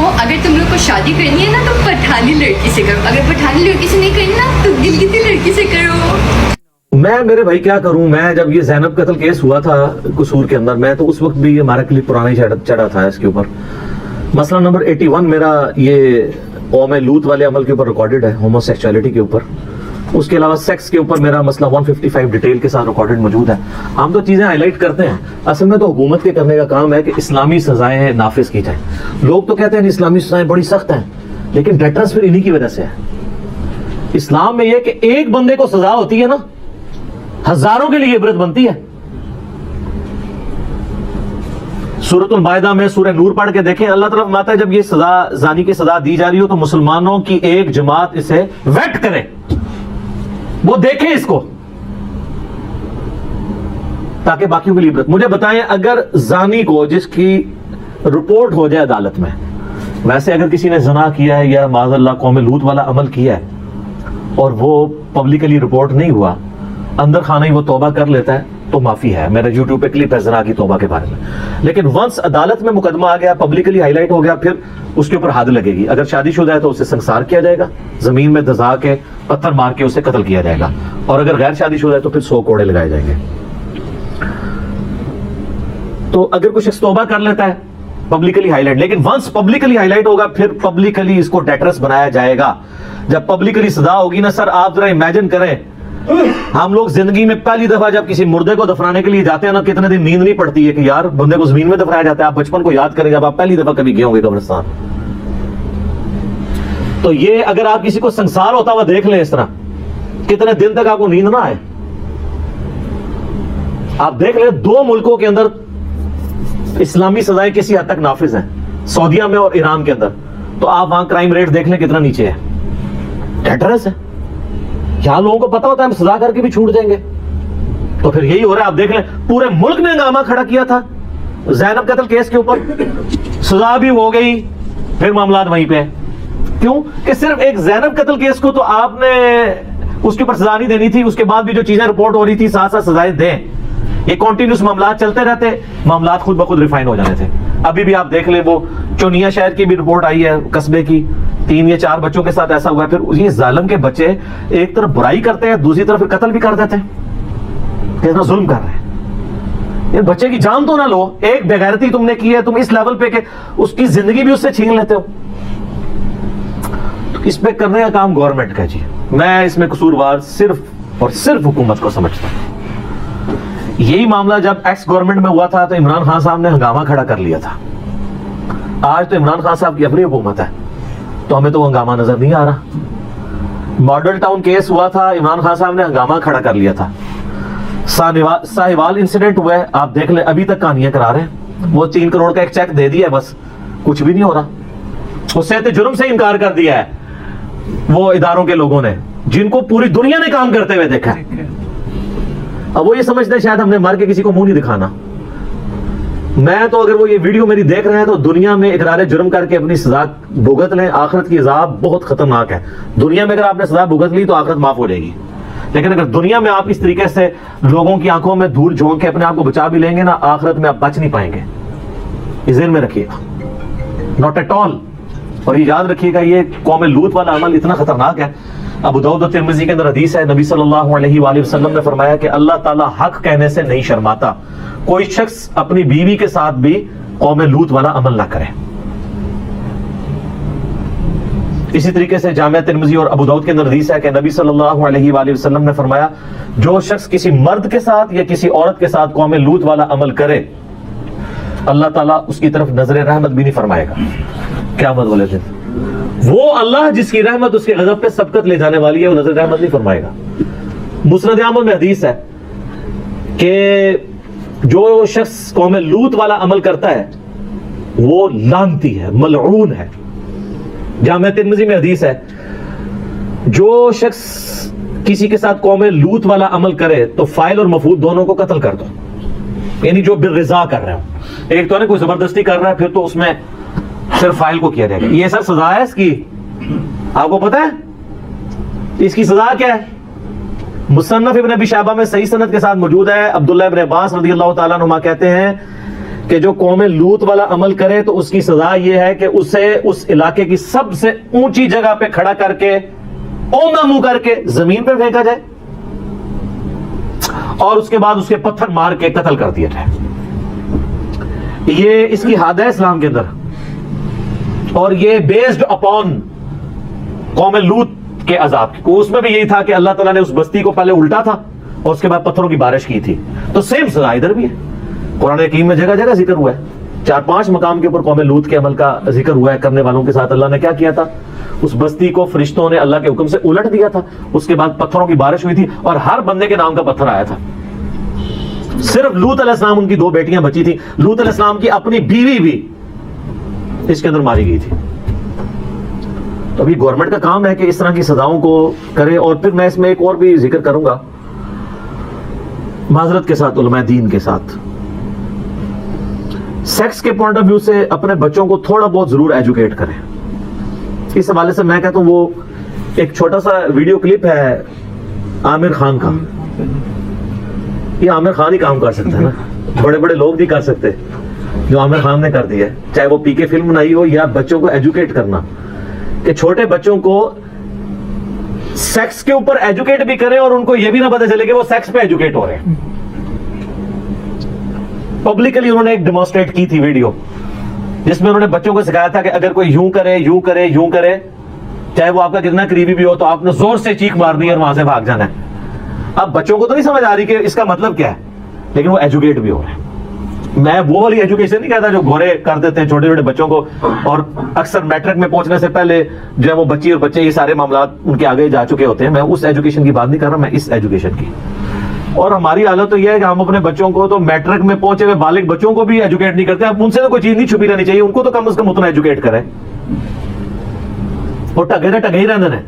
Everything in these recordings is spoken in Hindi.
अगर तुम लोग को शादी करनी है ना तो पठानी लड़की से करो, अगर पठानी लड़की से नहीं करनी ना तो दिल्ली की लड़की से करो। मैं मेरे भाई क्या करूं, मैं जब ये ज़ैनब कत्ल केस हुआ था कसूर के अंदर, मैं तो उस वक्त भी हमारा क्लिप पुराना ही चढ़ा था इसके ऊपर। मसला नंबर 81 मेरा ये कौम लूत वाले अमल के ऊपर रिकॉर्डेड है, होमोसेक्सुअलिटी के ऊपर। उसके अलावा सेक्स के ऊपर मेरा मसला 155 डिटेल के साथ रिकॉर्डेड मौजूद है। हम तो चीजें हाईलाइट करते हैं, असल में तो हुकूमत के करने का काम है कि इस्लामी सजाएं नाफिज की जाए। लोग तो कहते हैं इस्लामी सजाएं बड़ी सख्त हैं, लेकिन डेटर्स फिर इन्हीं की वजह से है। इस्लाम में यह कि एक बंदे को सजा होती है ना, हजारों के लिए इबरत बनती है। सूरतुल मायदा में सूरह नूर पढ़ के देखें, अल्लाह ताला फरमाता है जब ये सजा जानी की सजा दी जा रही हो तो मुसलमानों की एक जमात इसे वेट करे, वो देखें इसको, ताकि बाकियों के लिए इबरत। मुझे बताएं, अगर जानी को जिसकी रिपोर्ट हो जाए अदालत में, वैसे अगर किसी ने जना किया है या माज़अल्लाह कौम लूत वाला अमल किया है और वो पब्लिकली रिपोर्ट नहीं हुआ, अंदर खाना ही वो तौबा कर लेता है तो माफी है। मेरे यूट्यूब पे क्लिप है जना की तौबा के बारे में। लेकिन वंस अदालत में मुकदमा आ गया, पब्लिकली हाईलाइट हो गया, फिर उसके ऊपर हद लगेगी। अगर शादीशुदा है तो उसे संसार किया जाएगा, जमीन में दजा के पत्थर मार के उसे कत्ल किया जाएगा, और अगर गैर शादीशुदा है तो फिर 100 कोड़े लगाए जाएंगे। तो अगर कुछ तौबा कर लेता है पब्लिकली हाईलाइट, लेकिन वंस पब्लिकली हाईलाइट होगा फिर पब्लिकली इसको डेटरस बनाया जाएगा। जब पब्लिकली सजा होगी ना सर, आप जरा इमेजिन करें, हम लोग जिंदगी में पहली दफा जब किसी मुर्दे को दफनाने के लिए जाते हैं ना, कितने दिन नींद नहीं पड़ती है कि यार बंदे को जमीन में दफनाया जाता है। आप बचपन को याद करें जब आप पहली दफा कभी गए होंगे कब्रिस्तान। तो ये अगर आप किसी को संसार होता हुआ देख लें इस तरह, कितने दिन तक आपको नींद ना आए। आप देख लें 2 मुल्कों के अंदर इस्लामी सजाएं किसी हद तक नाफिज हैं, सऊदीया में और ईरान के अंदर। तो आप वहां क्राइम रेट देख लें कितना नीचे है, डेटरस है। यहां लोगों को पता होता है हम सजा करके भी छूट जाएंगे, तो फिर यही हो रहा है। आप देख लें पूरे मुल्क ने हंगामा खड़ा किया था ज़ैनब कत्ल केस के ऊपर, सजा भी हो गई, फिर मामला वहीं पे। क्यों कि सिर्फ एक ज़ैनब कत्ल केस को तो आपने उसके ऊपर सजा नहीं देनी थी, उसके बाद भी जो चीजें रिपोर्ट हो रही थी साथ साथ सजाएं दें। ये कॉन्टिन्यूस मामला चलते रहते, मामला खुद ब खुद रिफाइन हो जाने थे। अभी भी आप देख ले, वो चुनिया शहर की भी रिपोर्ट आई है, कस्बे की 3 या 4 बच्चों के साथ ऐसा हुआ है। फिर ये जालिम के बच्चे एक तरफ बुराई करते हैं, दूसरी तरफ कत्ल भी कर देते हैं, कितना जुल्म कर रहे हैं। ये बच्चे की जान तो ना लो, एक बेगैरती तुमने की है, तुम इस लेवल पे कि उसकी जिंदगी भी उससे छीन लेते हो। तो इस पे करने का काम गवर्नमेंट का जी। मैं इसमें कसूरवार सिर्फ और सिर्फ हुकूमत को समझता हूं। यही मामला जब एक्स गवर्नमेंट में हुआ था तो इमरान खान साहब ने हंगामा खड़ा कर लिया था। आज तो इमरान खान साहब की अपनी हुकूमत है, तो हमें तो हंगामा नजर नहीं आ रहा। मॉडल टाउन केस हुआ था, इमरान खान साहब ने हंगामा खड़ा कर लिया था। साहिवाल इंसिडेंट हुआ है, आप देख ले, अभी तक कहानियां करा रहे हैं। वो 3 करोड़ का एक चेक दे दिया है, बस कुछ भी नहीं हो रहा। उससे तो जुर्म से इनकार कर दिया है वो इदारों के लोगों ने, जिनको पूरी दुनिया ने काम करते हुए देखा है। अब वो ये समझते हैं शायद हमने मार के किसी को मुंह नहीं दिखाना। मैं तो अगर वो ये वीडियो मेरी देख रहे हैं तो दुनिया में इकरार जुर्म करके अपनी सजा भुगत लें। आखिरत की अजाब बहुत खतरनाक है। दुनिया में अगर आपने सजा भुगत ली तो आखिरत माफ हो जाएगी, लेकिन अगर दुनिया में आप इस तरीके से लोगों की आंखों में धूल झोंक के अपने आप को बचा भी लेंगे ना, आखिरत में आप बच नहीं पाएंगे। इस ज़हन में रखिएगा, नॉट एट ऑल। और ये याद रखिएगा, ये कौम लूत वाला अमल इतना खतरनाक है। अबू दाऊद और तिर्मिज़ी के अंदर हदीस है, नबी सल्लल्लाहु अलैहि वसल्लम ने फरमाया कि अल्लाह ताला हक कहने से नहीं शर्माता। कोई शख्स अपनी बीवी के साथ भी कौम लूत वाला अमल ना करे। इसी तरीके से जामिया तिर्मिज़ी और अबू दाऊद के अंदर हदीस है कि नबी सल्लल्लाहु अलैहि वसल्लम ने फरमाया, जो शख्स किसी मर्द के साथ या किसी औरत के साथ कौम लूत वाला अमल करे, अल्लाह ताला उसकी तरफ नजर रहमत भी नहीं फरमाएगा क़यामत वाले दिन। वो अल्लाह जिसकी रहमत उसके गज़ब पे सबकत ले जाने वाली है, वो नजर रहमत नहीं फरमाएगा। मुस्नद अहमद में हदीस है कि जो शख्स कौम लूत वाला अमल करता है वो लानती है, मलऊन है। जामिया तिर्मिज़ी में हदीस है, जो शख्स किसी के साथ कौम लूत वाला अमल करे तो फाइल और मफूल दोनों को कत्ल कर दो। यानी जो बिर्रिज़ा कर रहे हो, एक तो है कोई जबरदस्ती कर रहा है, फिर तो उसमें सिर्फ फाइल को किया जाएगा। ये सर सजा है इसकी, आपको पता है इसकी सजा क्या है? मुसन्नफ इब्न अबी शैबा में सही सनद के साथ मौजूद है। अब्दुल्लाह इब्न अब्बास रज़ियल्लाहु ताला अन्हुमा कहते हैं कि जो कौम लूत वाला अमल करे तो उसकी सजा यह है कि उसे उस इलाके की सबसे ऊंची जगह पे खड़ा करके औंधा मुंह करके जमीन पे फेंका जाए और उसके बाद उसके पत्थर मार के कत्ल कर दिया जाए। ये इसकी हद है इस्लाम के अंदर, और ये बेस्ड अपॉन कौम लूत के अजाब की। उसमें भी यही था कि अल्लाह ताला ने उस बस्ती को पहले उल्टा था और उसके बाद पत्थरों की बारिश की थी। तो सेम सजा इधर भी है। कुरान हकीम में जगह जगह जिक्र हुआ है, 4-5 मकाम के ऊपर कौम लूत के अमल का जिक्र हुआ है। करने वालों के साथ अल्लाह ने क्या किया था, उस बस्ती को फरिश्तों ने अल्लाह के हुक्म से उलट दिया था, उसके बाद पत्थरों की बारिश हुई थी और हर बंदे के नाम का पत्थर आया था। सिर्फ लूत अलैहिस्सलाम, उनकी 2 बेटियां बची थी, लूत अलैहिस्सलाम की अपनी बीवी भी इसके अंदर मारी गई थी। तो अभी गवर्नमेंट का काम है कि इस तरह की सजाओं को करे। और फिर मैं इसमें एक और भी जिक्र करूंगा माजरत के साथ, उलमा दीन के साथ, सेक्स के पॉइंट ऑफ व्यू से अपने बच्चों को थोड़ा बहुत जरूर एजुकेट करें। इस हवाले से मैं कहता हूं, वो एक छोटा सा वीडियो क्लिप है आमिर खान का। ये आमिर खान ही काम कर सकते हैं ना, बड़े बड़े लोग नहीं कर सकते जो आमिर खान ने कर दिया है। चाहे वो पीके फिल्म बनाई हो या बच्चों को एजुकेट करना, कि छोटे बच्चों को सेक्स के ऊपर एजुकेट भी करें और उनको यह भी ना पता चले कि वो सेक्स पे एजुकेट हो रहे हैं। पब्लिकली उन्होंने एक डेमोन्स्ट्रेट की थी वीडियो, जिसमें उन्होंने बच्चों को सिखाया था कि अगर कोई यूं करे यूं करे यूं करे, चाहे वो आपका कितना करीबी भी हो, तो आपने जोर से चीख मारनी है और वहां से भाग जाना है। अब बच्चों को तो नहीं समझ आ रही कि इसका मतलब क्या है, लेकिन वो एजुकेट भी हो रहे हैं। मैं वो वाली एजुकेशन नहीं कहता जो गोरे कर देते हैं छोटे छोटे बच्चों को, और अक्सर मैट्रिक में पहुंचने से पहले जो है वो बच्ची और बच्चे ये सारे मामला उनके आगे जा चुके होते हैं। मैं उस एजुकेशन की बात नहीं कर रहा, मैं इस एजुकेशन की। और हमारी हालत तो यह है कि हम अपने बच्चों को तो मैट्रिक में पहुंचे हुए बालिग बच्चों को भी एजुकेट नहीं करते। अब उनसे तो कोई चीज नहीं छुपी रहनी चाहिए, उनको तो कम से कम उतना एजुकेट करें। वो टगे ही रहते हैं,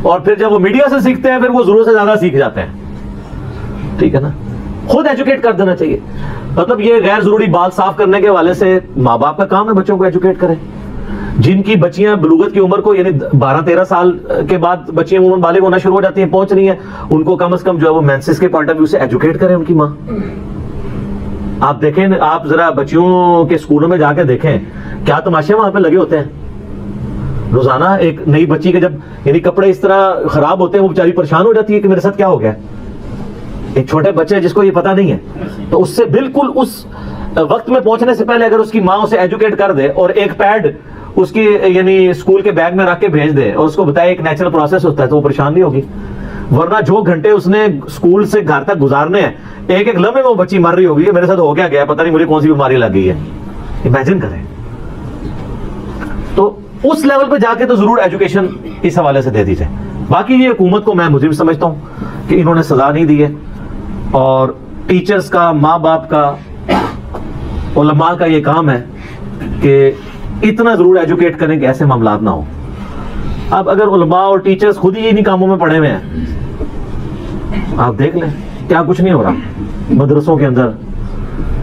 और फिर जब वो मीडिया से सीखते हैं फिर वो जरूरत से ज्यादा सीख जाते हैं। ठीक है ना, खुद एजुकेट कर देना चाहिए। मतलब ये गैर जरूरी बात साफ करने के हवाले से माँ बाप का काम है बच्चों को एजुकेट करें। जिनकी बच्चियां बलूगत की उम्र को यानी 12-13 साल के बाद बच्चियां उम्र बालिग होना शुरू हो जाती हैं, पहुंच रही हैं, उनको कम से कम जो है वो मेंसेस के पॉइंट ऑफ व्यू से एजुकेट करें उनकी माँ। आप देखें, आप जरा बच्चियों के स्कूलों में जाके देखें क्या तमाशे वहां पे लगे होते हैं। रोजाना एक नई बच्ची के जब यानी कपड़े इस तरह खराब होते हैं, वो बेचारी परेशान हो जाती है कि मेरे साथ क्या हो गया। एक छोटे बच्चे जिसको ये पता नहीं है, तो उससे बिल्कुल उस वक्त में पहुंचने से पहले अगर उसकी माँ उसे एजुकेट कर दे और एक पैड उसकी यानी स्कूल के बैग में रख के भेज दे और उसको बताए एक नेचुरल प्रोसेस होता है, तो वो परेशान नहीं होगी। वरना जो घंटे उसने स्कूल से घर तक गुजारने हैं, एक एक लम्हे में वो बच्ची मर रही होगी, मेरे साथ हो क्या गया पता नहीं, मुझे कौन सी बीमारी लग गई है। इमेजिन करें। तो उस लेवल पे जाके तो जरूर एजुकेशन इस हवाले से दे दी जाए। बाकी ये हुकूमत को मैं मुझे समझता हूं कि इन्होंने सजा नहीं दी है, और टीचर्स का, माँ बाप का, उलमा का ये काम है कि इतना जरूर एजुकेट करें कि ऐसे मामला ना हो। अब अगर उलमा और टीचर्स खुद ही इन्हीं कामों में पड़े हुए हैं, आप देख लें क्या कुछ नहीं हो रहा मदरसों के अंदर,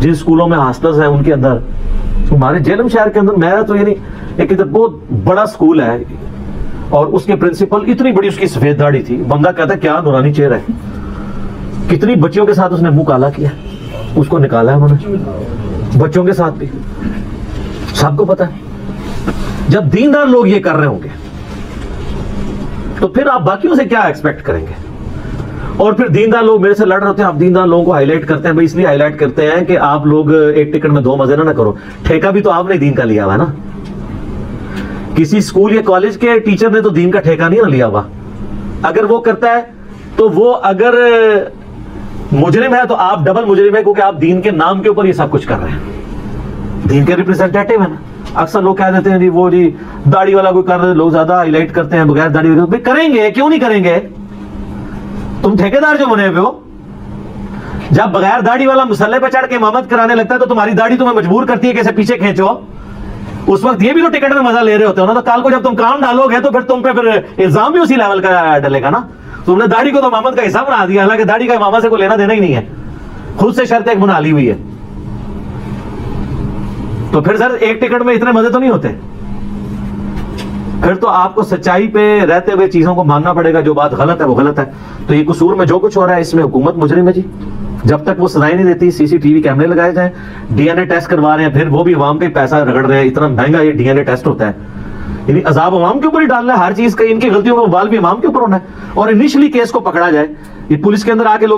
जिन स्कूलों में हॉस्टल्स हैं उनके अंदर। हमारे जेलम शहर के अंदर मैं तो यानी एक इधर बहुत बड़ा स्कूल है और उसके प्रिंसिपल, इतनी बड़ी उसकी सफेद दाढ़ी थी, बंदा कहता है क्या नूरानी चेहरा है। कितनी बच्चियों के साथ उसने मुंह काला किया, उसको निकाला है उन्होंने, बच्चों के साथ भी, सबको पता है। जब दीनदार लोग ये कर रहे होंगे तो फिर आप बाकियों से क्या एक्सपेक्ट करेंगे। और फिर दीनदार लोग मेरे से लड़ रहे होते हैं, आप दीनदार लोगों को हाईलाइट करते हैं। भाई इसलिए हाईलाइट करते हैं कि आप लोग एक टिकट में 2 मजे ना करो। ठेका भी तो आपने दीन का लिया हुआ है ना, किसी स्कूल या कॉलेज के टीचर ने तो दीन का ठेका नहीं ना लिया हुआ। अगर वो करता है तो वो अगर मुजरिम है तो आप डबल मुजरिम है, क्योंकि आप दीन के नाम के ऊपर ये सब कुछ कर रहे हैं। दीन के रिप्रेजेंटेटिव है ना। अक्सर लोग कह देते हैं जी वो जी दाढ़ी वाला कोई कर रहे, लोग ज्यादा हाईलाइट करते हैं, बगैर दाढ़ी भाई करेंगे, क्यों नहीं करेंगे। तुम ठेकेदार जो बने हुए हो, जब बगैर दाढ़ी वाला मुसल्ले पे चढ़ के इमामत कराने लगता है तो तुम्हारी दाढ़ी तुम्हें मजबूर करती है कैसे पीछे खींचो। उस वक्त ये भी तो टिकट में मजा ले रहे होते हो ना, तो कल को जब तुम काम डालोगे तो फिर तुम पे फिर इल्जाम भी उसी लेवल का डलेगा ना। तुमने दाढ़ी को तो इमामत का हिस्सा बना दिया, हालांकि दाढ़ी का इमामत से कोई लेना देना ही नहीं है, खुद से शर्त एक बना ली हुई है। तो फिर सर एक टिकट में इतने मजे तो नहीं होते। फिर तो आपको सच्चाई पे रहते हुए चीजों को मानना पड़ेगा, जो बात गलत है वो गलत है। तो ये कसूर में जो कुछ हो रहा है इसमें हुकूमत मुजरिम है जी। जब तक वो सजाएं नहीं देती, सीसीटीवी कैमरे लगाए जाएं, डीएनए टेस्ट करवा रहे हैं, फिर वो भी अवाम पे पैसा रगड़ रहे हैं, इतना महंगा ये डीएनए टेस्ट होता है। यानी अजाब अवाम के ऊपर ही डालना है हर चीज का, इनकी गलतियों का बवाल भी अवाम के ऊपर होना है। और इनिशियली केस को पकड़ा जाए, ये पुलिस के अंदर आके लोग